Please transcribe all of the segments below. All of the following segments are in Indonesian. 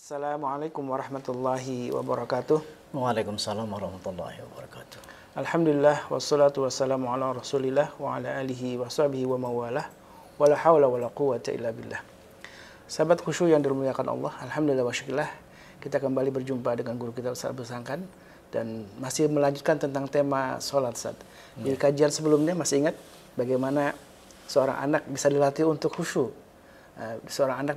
Assalamualaikum warahmatullahi wabarakatuh. Waalaikumsalam warahmatullahi wabarakatuh. Alhamdulillah wassalatu wassalamu ala Rasulillah wa ala alihi wa sahbihi wa mawalah. Wala haula wala quwwata illa billah. Sahabat khusyuk yang dimuliakan Allah, alhamdulillah wa syukurillah, kita kembali berjumpa dengan guru kita Ustaz Bersangkan dan masih melanjutkan tentang tema salat, Ustaz. Di kajian sebelumnya masih ingat bagaimana seorang anak bisa dilatih untuk khusyuk. Seorang anak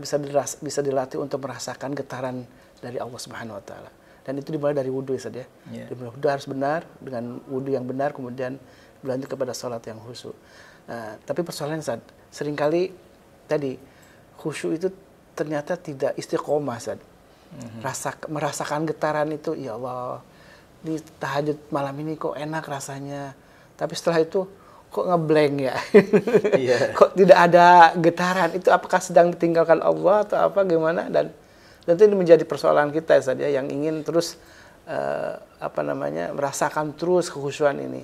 bisa dilatih untuk merasakan getaran dari Allah Subhanahu wa taala. Dan itu dimulai dari wudu ya, Ustaz ya. Wudu harus benar, dengan wudu yang benar kemudian berlanjut kepada salat yang khusyuk. Tapi persoalannya, Ustaz, seringkali tadi khusyuk itu ternyata tidak istiqomah, Ustaz. Merasakan getaran itu, ya Allah, di tahajud malam ini kok enak rasanya. Tapi setelah itu kok ngeblank ya, kok tidak ada getaran, itu apakah sedang ditinggalkan Allah atau apa gimana? Dan tentu ini menjadi persoalan kita saja yang ingin terus merasakan terus kekhusyuan ini.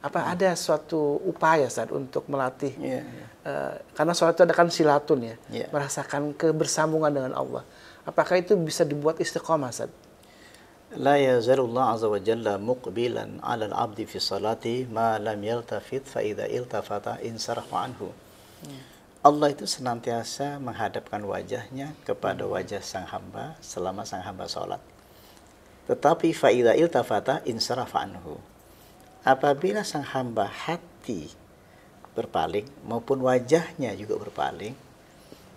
Apa ada suatu upaya Ustaz untuk melatih? Karena sholat itu ada kan silatun ya, merasakan kebersambungan dengan Allah. Apakah itu bisa dibuat istiqomah, Ustaz? La yazalullah azza wa jalla muqbilan 'ala al-'abdi fi salati ma lam yaltafit fa idza iltafata insarafa anhu. Allah itu senantiasa menghadapkan wajahnya kepada wajah sang hamba selama sang hamba salat. Tetapi fa idza iltafata insarafa anhu. Apabila sang hamba hati berpaling maupun wajahnya juga berpaling,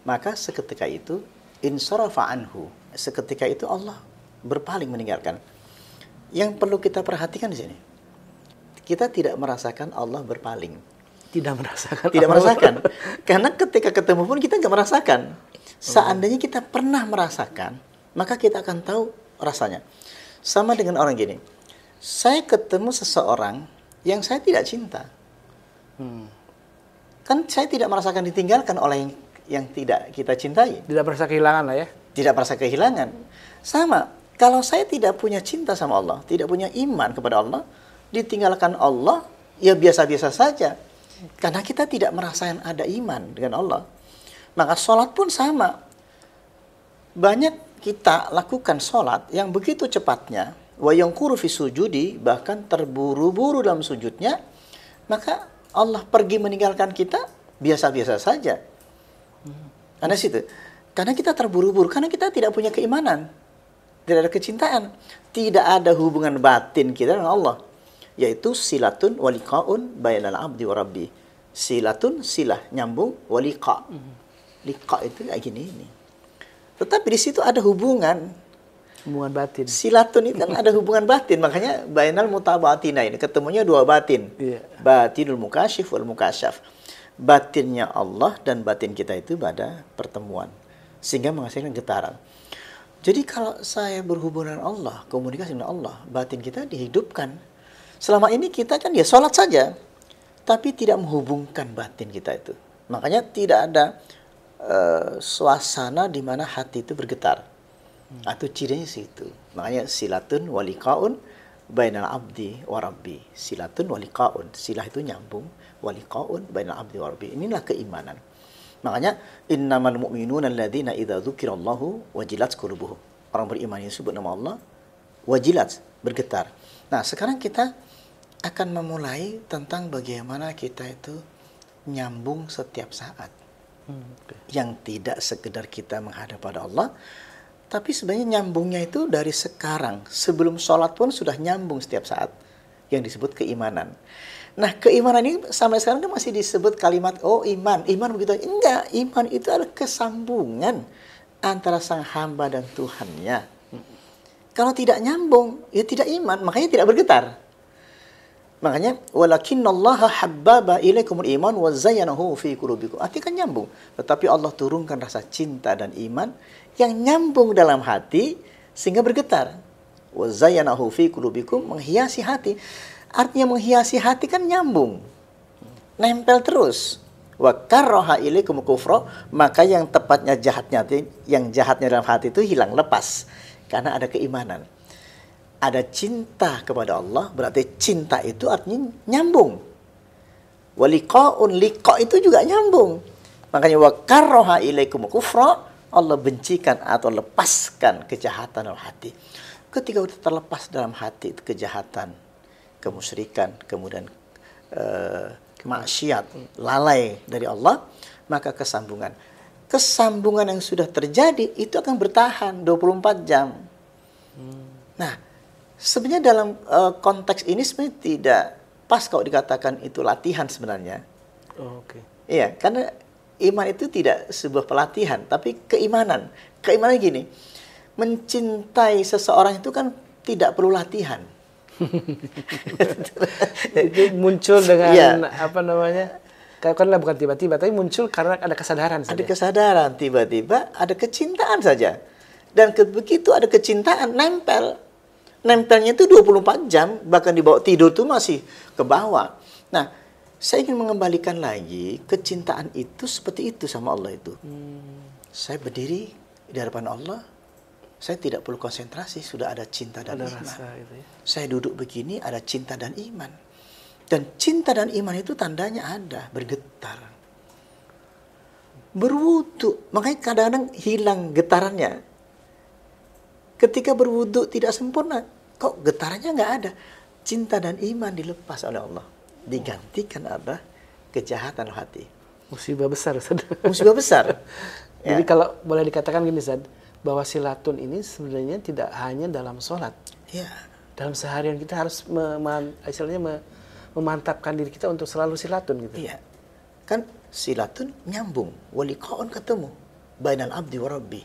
maka seketika itu insarafa anhu. Seketika itu Allah berpaling meninggalkan. Yang perlu kita perhatikan di sini, kita tidak merasakan Allah berpaling. Tidak merasakan. Tidak merasakan. Karena ketika ketemu pun kita nggak merasakan. Seandainya kita pernah merasakan, maka kita akan tahu rasanya. Sama dengan orang gini. Saya ketemu seseorang yang saya tidak cinta. Kan saya tidak merasakan ditinggalkan oleh yang tidak kita cintai. Tidak merasa kehilangan lah ya. Tidak merasa kehilangan. Sama. Kalau saya tidak punya cinta sama Allah, tidak punya iman kepada Allah, ditinggalkan Allah, ya biasa-biasa saja. Karena kita tidak merasakan ada iman dengan Allah. Maka sholat pun sama. Banyak kita lakukan sholat yang begitu cepatnya, wa yanquru fi sujudi, bahkan terburu-buru dalam sujudnya, maka Allah pergi meninggalkan kita, biasa-biasa saja. Karena situ. Karena kita terburu-buru, karena kita tidak punya keimanan. Tidak ada kecintaan, tidak ada hubungan batin kita dengan Allah, yaitu silatun waliqaun bainal abdi wa rabbi. Silatun, silah, nyambung, waliqa. Liqa itu kayak gini ini. Tetapi di situ ada hubungan batin. Silatun itu kan ada hubungan batin, makanya bainal mutabatina ini ketemunya dua batin. Batinul mukasyif wal mukasyaf. Batinnya Allah dan batin kita itu pada pertemuan sehingga menghasilkan getaran. Jadi kalau saya berhubungan dengan Allah, komunikasi dengan Allah, batin kita dihidupkan. Selama ini kita kan ya sholat saja, tapi tidak menghubungkan batin kita itu. Makanya tidak ada suasana di mana hati itu bergetar. Atau cirinya situ. Makanya silatun waliqaun bainal abdi wa rabbi. Silatun waliqaun. Silah itu nyambung, waliqaun bainal abdi wa rabbi. Inilah keimanan. Makanya innamal mu'minuna alladzina idza dzukirallahu wajilat qulubuhum. Orang beriman yang sebut nama Allah wajilat, bergetar. Nah, sekarang kita akan memulai tentang bagaimana kita itu nyambung setiap saat. Yang tidak sekedar kita menghadap pada Allah, tapi sebenarnya nyambungnya itu dari sekarang. Sebelum sholat pun sudah nyambung setiap saat. Yang disebut keimanan. Nah, keimanan ini sampai sekarang kan masih disebut kalimat, oh iman. Iman begitu. Enggak, iman itu adalah kesambungan antara sang hamba dan Tuhannya. Kalau tidak nyambung, ya tidak iman. Makanya tidak bergetar. Makanya, walakinnallaha habbaba ilaikumul iman wa zayyanahu fi qulubikum. Artinya kan nyambung. Tetapi Allah turunkan rasa cinta dan iman yang nyambung dalam hati sehingga bergetar. Wa zayyanahu fi qulubikum, menghiasi hati. Artinya menghiasi hati kan nyambung. Nempel terus. Wa karraha ilaikum kufra, maka yang tepatnya yang jahatnya dalam hati itu hilang, lepas. Karena ada keimanan. Ada cinta kepada Allah, berarti cinta itu artinya nyambung. Wa liqaun, liqa itu juga nyambung. Makanya wa karraha ilaikum kufra, Allah bencikan atau lepaskan kejahatan dalam hati. Ketika sudah terlepas dalam hati itu kejahatan, kemusyrikan, kemudian maksiat, lalai dari Allah, maka kesambungan yang sudah terjadi itu akan bertahan 24 jam. Nah, sebenarnya dalam konteks ini sebenarnya tidak pas kalau dikatakan itu latihan sebenarnya. Oh, oke. Iya, karena iman itu tidak sebuah pelatihan, tapi keimanan. Keimanan gini, mencintai seseorang itu kan tidak perlu latihan. Itu muncul dengan Iya. apa namanya? Katakanlah bukan tiba-tiba, tapi muncul karena ada kesadaran saja. Ada kesadaran, tiba-tiba ada kecintaan saja. Dan begitu ada kecintaan, nempel. Nempelnya itu 24 jam, bahkan dibawa tidur itu masih ke bawah. Nah, saya ingin mengembalikan lagi, kecintaan itu seperti itu sama Allah itu. Saya berdiri di hadapan Allah, saya tidak perlu konsentrasi, sudah ada cinta dan Ada iman. rasa gitu ya. Saya duduk begini, ada cinta dan iman. Dan cinta dan iman itu tandanya ada, bergetar. Berwudu, makanya kadang-kadang hilang getarannya. Ketika berwudu tidak sempurna, kok getarannya nggak ada. Cinta dan iman dilepas oleh Allah. Digantikan ada kejahatan hati. Musibah besar, Ustaz. Musibah besar. Jadi Ya. kalau boleh dikatakan gini, Ustaz, bahwa silatun ini sebenarnya tidak hanya dalam sholat. Ya. Dalam seharian kita harus istilahnya memantapkan diri kita untuk selalu silatun gitu. Iya. Kan silatun nyambung, waliqaun ketemu. Bainal abdi wa rabbi.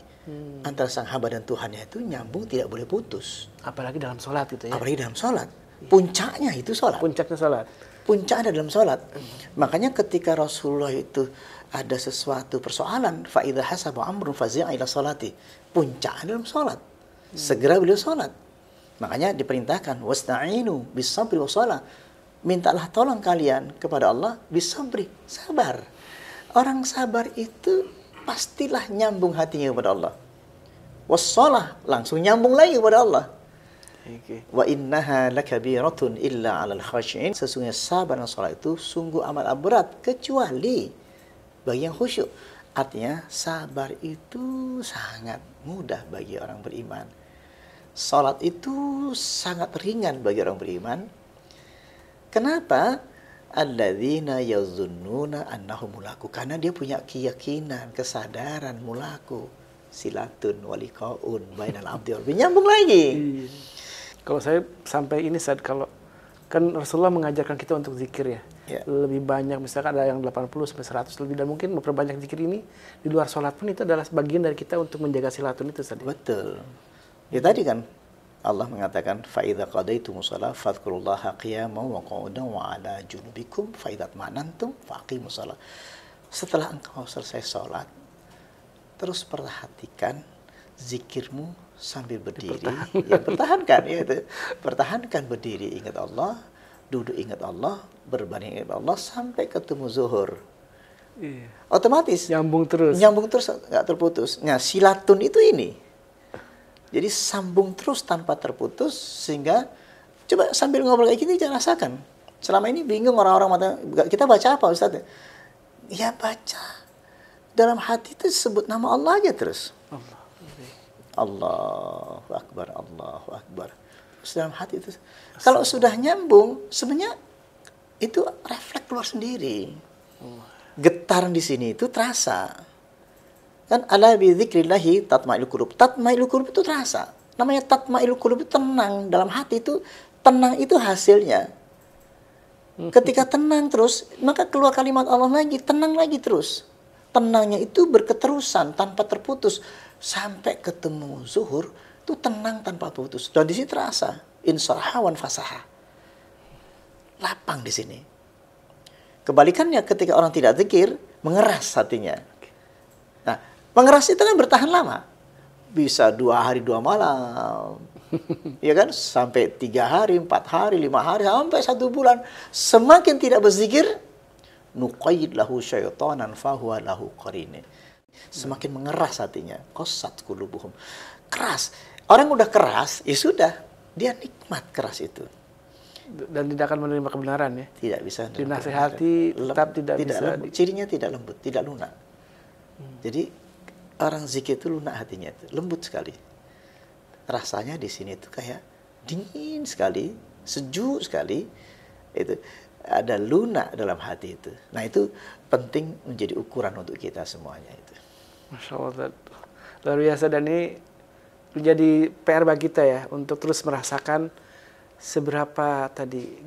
Antara sang hamba dan Tuhannya itu nyambung, tidak boleh putus. Apalagi dalam sholat gitu ya. Apalagi dalam sholat. Puncaknya itu sholat. Puncaknya sholat. Puncaknya dalam sholat. Makanya ketika Rasulullah itu ada sesuatu persoalan, fa'idha hasaba amrun fazi'a ila sholati. Puncaknya dalam sholat. Segera beliau sholat. Makanya diperintahkan, wasta'inu bis sabri wa sholat. Mintalah tolong kalian kepada Allah bis sabri, sabar. Orang sabar itu pastilah nyambung hatinya kepada Allah. Wassalah, langsung nyambung lagi kepada Allah. Oke. Wa innaha lakabiratun illa 'alal khashi'in. Sesungguhnya sabar dan salat itu sungguh amat berat kecuali bagi yang khusyuk. Artinya sabar itu sangat mudah bagi orang beriman. Salat itu sangat ringan bagi orang beriman. Kenapa? Alladzina yazunnuna annahum mulaku. Karena dia punya keyakinan, kesadaran mulaku. Silatun waliqaun bainal abdi wal rabbi. Nyambung lagi. Iya. Kalau saya sampai ini saat kalau kan Rasulullah mengajarkan kita untuk zikir ya. Ya. Lebih banyak, misalkan ada yang 80 sampai 100 lebih, dan mungkin memperbanyak zikir ini di luar sholat pun itu adalah bagian dari kita untuk menjaga silatun itu tadi. Betul. Ya tadi kan Allah mengatakan fa idza qadaytumus shalah fadhkurullaha qiyaman wa qu'udan wa 'ala junubikum fa idza tma'nantum faqimus shalah. Setelah engkau selesai salat, terus perhatikan zikirmu sambil berdiri. Ya, pertahankan ya itu. Pertahankan berdiri, ingat Allah, duduk ingat Allah, berbaring ingat Allah sampai ketemu zuhur. Iya. Otomatis Nyambung terus. nyambung terus, nggak terputus. Nah, silatun itu ini. Jadi sambung terus tanpa terputus, sehingga coba sambil ngobrol kayak gini jangan rasakan. Selama ini bingung orang-orang mata, kita baca apa Ustaz? Ya baca. Dalam hati itu sebut nama Allah aja terus. Allah. Allahu Akbar, Allahu Akbar. Terus dalam hati itu. Kalau sudah nyambung, sebenarnya itu refleks keluar sendiri. Getaran di sini itu terasa. Kan ala bi dzikrillahi tatma'innul qulub. Tatma'innul qulub itu terasa. Namanya tatma'innul qulub itu tenang. Dalam hati itu tenang itu hasilnya. Ketika tenang terus, maka keluar kalimat Allah lagi, tenang lagi terus. Tenangnya itu berketerusan tanpa terputus sampai ketemu zuhur itu tenang tanpa putus. Dan di sini terasa insaraha wan fasaha. Lapang di sini. Kebalikannya ketika orang tidak zikir, mengeras hatinya. Nah, mengeras itu kan bertahan lama. Bisa 2 hari 2 malam. Ya kan? Sampai 3 hari, 4 hari, 5 hari, sampai 1 bulan. Semakin tidak berzikir, nuqayyid lahu syaitanan fahuwa lahu qarin. Semakin mengeras hatinya. Qasat qulubuhum. Keras. Orang udah keras, ya sudah. Dia nikmat keras itu. Dan tidak akan menerima kebenaran ya. Tidak bisa. Dinasihati tetap tidak bisa. Cirinya tidak lembut, tidak lunak. Jadi orang zikir itu lunak hatinya itu, lembut sekali. Rasanya di sini itu kayak dingin sekali, sejuk sekali. Itu ada lunak dalam hati itu. Nah, itu penting menjadi ukuran untuk kita semuanya itu. Masya Allah, Ustaz. Luar biasa, dan ini menjadi PR bagi kita ya untuk terus merasakan seberapa tadi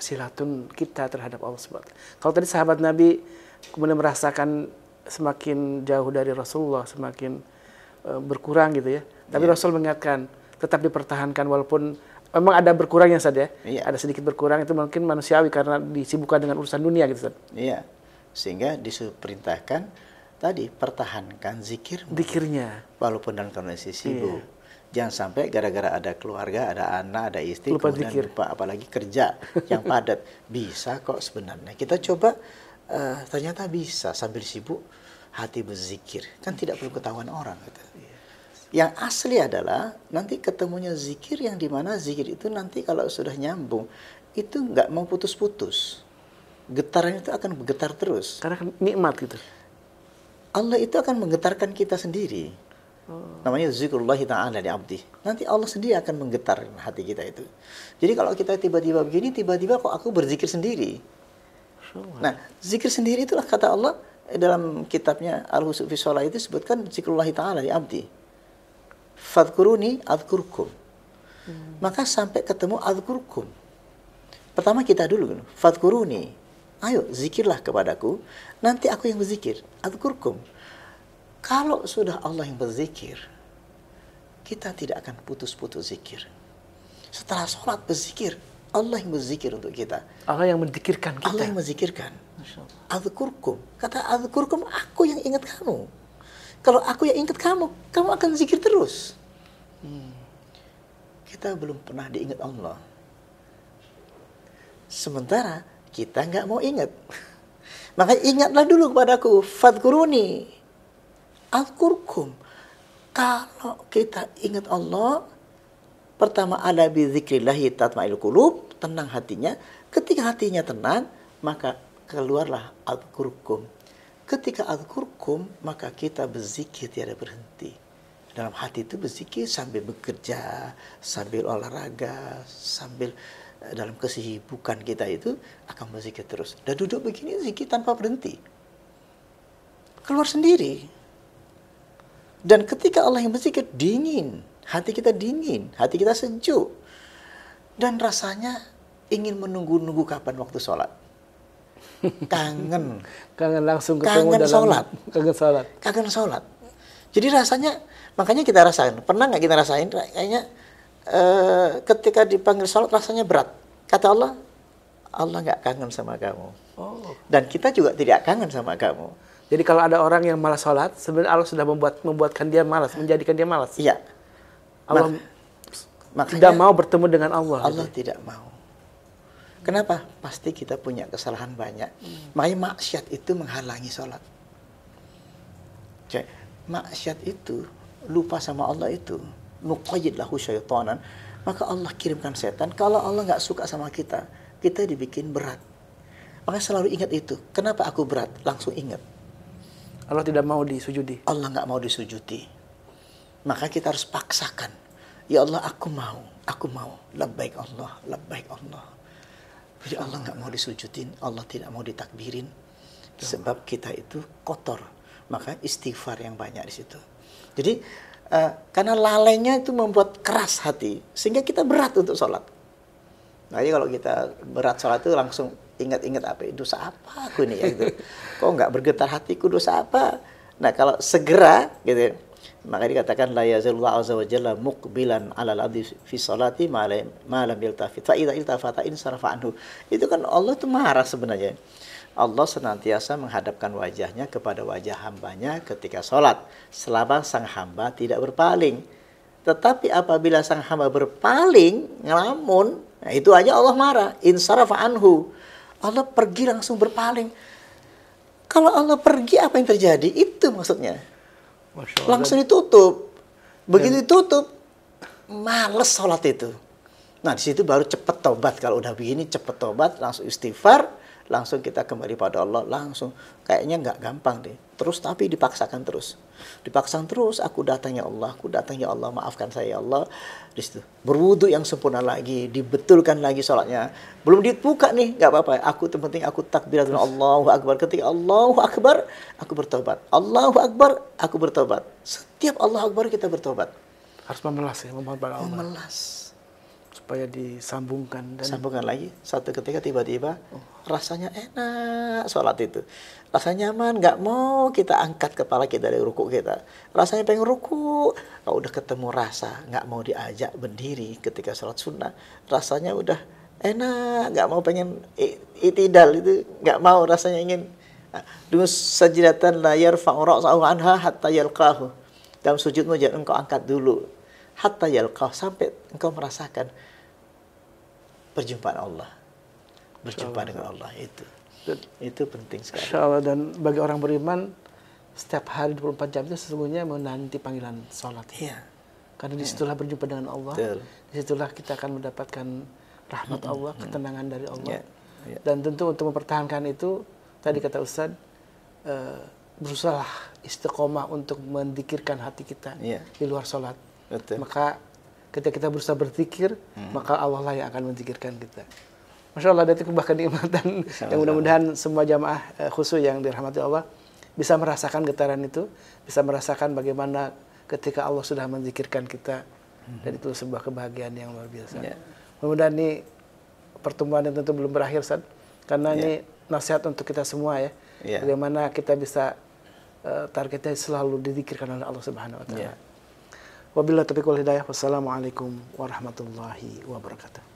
silatun kita terhadap Allah SWT. Kalau tadi sahabat Nabi kemudian merasakan semakin jauh dari Rasulullah, semakin berkurang gitu ya. Tapi Rasul mengingatkan tetap dipertahankan walaupun memang ada berkurangnya saja. Ada sedikit berkurang, itu mungkin manusiawi karena disibukkan dengan urusan dunia gitu Ustaz. Iya. Sehingga diperintahkan tadi pertahankan zikirnya walaupun dalam kondisi sibuk. Jangan sampai gara-gara ada keluarga, ada anak, ada istri, lupa kemudian zikir. lupa, apalagi kerja yang padat. Bisa kok sebenarnya. Kita coba ternyata bisa sambil sibuk hati berzikir. Kan tidak perlu ketahuan orang gitu. Yang asli adalah nanti ketemunya zikir yang dimana zikir itu nanti kalau sudah nyambung itu nggak mau putus-putus. Getarannya itu akan bergetar terus. Karena nikmat gitu. Allah itu akan menggetarkan kita sendiri. Namanya zikrullahi ta'ala li abdi. Nanti Allah sendiri akan menggetar hati kita itu. Jadi kalau kita tiba-tiba begini, tiba-tiba kok aku berzikir sendiri. Nah, zikir sendiri itulah kata Allah dalam kitabnya Al-Husu fi Shalah itu sebutkan zikrullahi ta'ala li abdi. Fadhkuruni adhkurkum. Maka sampai ketemu adhkurkum. Pertama kita dulu, fadhkuruni. Ayo zikirlah kepadaku, nanti aku yang berzikir. Adhkurkum. Kalau sudah Allah yang berzikir, kita tidak akan putus-putus zikir. Setelah sholat berzikir, Allah yang berzikir untuk kita. Allah yang menzikirkan kita. Allah yang menzikirkan. Adhkurkum. Kata adhkurkum, aku yang ingat kamu. Kalau aku yang ingat kamu, kamu akan zikir terus. Kita belum pernah diingat Allah. Sementara kita nggak mau ingat. Maka ingatlah dulu kepadaku. Fadhkuruni adhkurkum. Kalau kita ingat Allah, pertama ada bi dzikrillahi tatma'innul qulub, tenang hatinya. Ketika hatinya tenang, maka keluarlah adhkurkum. Ketika adhkurkum, maka kita berzikir tiada berhenti. Dalam hati itu berzikir sambil bekerja, sambil olahraga, sambil dalam kesibukan kita itu akan berzikir terus. Dan duduk begini zikir tanpa berhenti. Keluar sendiri. Dan ketika Allah yang berzikir dingin, hati kita dingin, hati kita sejuk. Dan rasanya ingin menunggu-nunggu kapan waktu sholat. Kangen. Kangen langsung ketemu Kangen dalam sholat. Kangen sholat. Kangen sholat. Jadi rasanya, makanya kita rasain. Pernah nggak kita rasain? Kayaknya ketika dipanggil sholat rasanya berat. Kata Allah, Allah nggak kangen sama kamu. Dan kita juga tidak kangen sama kamu. Jadi kalau ada orang yang malas sholat, sebenarnya Allah sudah membuatkan dia malas, menjadikan dia malas. Iya. Allah makanya tidak mau bertemu dengan Allah. Allah tidak mau. Kenapa? Pasti kita punya kesalahan banyak. Makanya maksiat itu menghalangi sholat. Jadi, maksiat itu, lupa sama Allah itu, nuqayyid lahu syaitanan, maka Allah kirimkan setan. Kalau Allah nggak suka sama kita, kita dibikin berat. Makanya selalu ingat itu. Kenapa aku berat? Langsung ingat. Allah tidak mau disujudi. Allah nggak mau disujudi. Maka kita harus paksakan. Ya Allah, aku mau. Labbaik Allah, labbaik Allah. Jadi Allah nggak mau disujudin, Allah tidak mau ditakbirin. Sebab kita itu kotor. Maka istighfar yang banyak di situ. Jadi karena lalainya itu membuat keras hati, sehingga kita berat untuk sholat. Nah, jadi kalau kita berat sholat itu langsung ingat-ingat apa, dosa apa aku ini ya gitu. Kok nggak bergetar hatiku, dosa apa? Nah, kalau segera gitu, maka dikatakan la yazallahu azza wa jalla muqbilan 'alal 'abdi fi sholati ma lam yaltafit fa idza iltafata insarafa anhu. Itu kan Allah itu marah sebenarnya. Allah senantiasa menghadapkan wajahnya kepada wajah hambanya ketika sholat, selama sang hamba tidak berpaling. Tetapi apabila sang hamba berpaling, ngelamun, nah itu aja Allah marah. Insarafa anhu. Allah pergi langsung berpaling. Kalau Allah pergi, apa yang terjadi? Itu maksudnya. Langsung ditutup. Begitu ditutup, males sholat itu. Nah, di situ baru cepat tobat. Kalau udah begini, cepat tobat, langsung istighfar, langsung kita kembali pada Allah, langsung. Kayaknya nggak gampang deh. terus, tapi dipaksakan terus. Dipaksakan terus, aku datang ya Allah, maafkan saya ya Allah. Di situ berwudu yang sempurna lagi, dibetulkan lagi sholatnya. Belum dibuka nih, nggak apa-apa. Aku penting aku takbiratul Allahu Akbar. Ketika Allahu Akbar, aku bertobat. Allahu Akbar, aku bertobat. Setiap Allahu Akbar kita bertobat. Harus memelas ya, memohon pada Allah. Memelas. Supaya disambungkan. Dan sambungkan lagi. Satu ketika tiba-tiba rasanya enak sholat itu. Rasanya nyaman, nggak mau kita angkat kepala kita dari ruku kita. Rasanya pengen ruku, kalau udah ketemu rasa, nggak mau diajak berdiri ketika sholat sunnah. Rasanya udah enak, nggak mau pengen itidal itu, nggak mau rasanya ingin. Dulu sajidatan la yarfa'u ra'sahu anha hatta yalqahu. Dalam sujudmu jangan engkau angkat dulu. Hatta yalqahu, sampai engkau merasakan perjumpaan Allah, berjumpa dengan Allah itu penting sekali. Insya Allah, dan bagi orang beriman setiap hari 24 jam itu sesungguhnya menanti panggilan sholat. Iya. Karena disitulah berjumpa dengan Allah. Betul. Disitulah kita akan mendapatkan rahmat Allah, ketenangan dari Allah. Iya. Dan tentu untuk mempertahankan itu, tadi kata Ustadz, berusaha istiqomah untuk mendikirkan hati kita di luar sholat. Betul. Maka ketika kita berusaha berzikir, maka Allah lah yang akan menzikirkan kita. Masya Allah, itu bahkan kenikmatan yang mudah-mudahan semua jamaah khusus yang dirahmati Allah bisa merasakan getaran itu, bisa merasakan bagaimana ketika Allah sudah menzikirkan kita, dan itu sebuah kebahagiaan yang luar biasa. Mudah-mudahan ini pertemuan yang tentu belum berakhir, Ustaz, karena ini nasihat untuk kita semua ya, bagaimana kita bisa targetnya selalu dizikirkan oleh Allah Subhanahu Wa Taala. Wabillahi taufiq wal hidayah. Wassalamualaikum warahmatullahi wabarakatuh.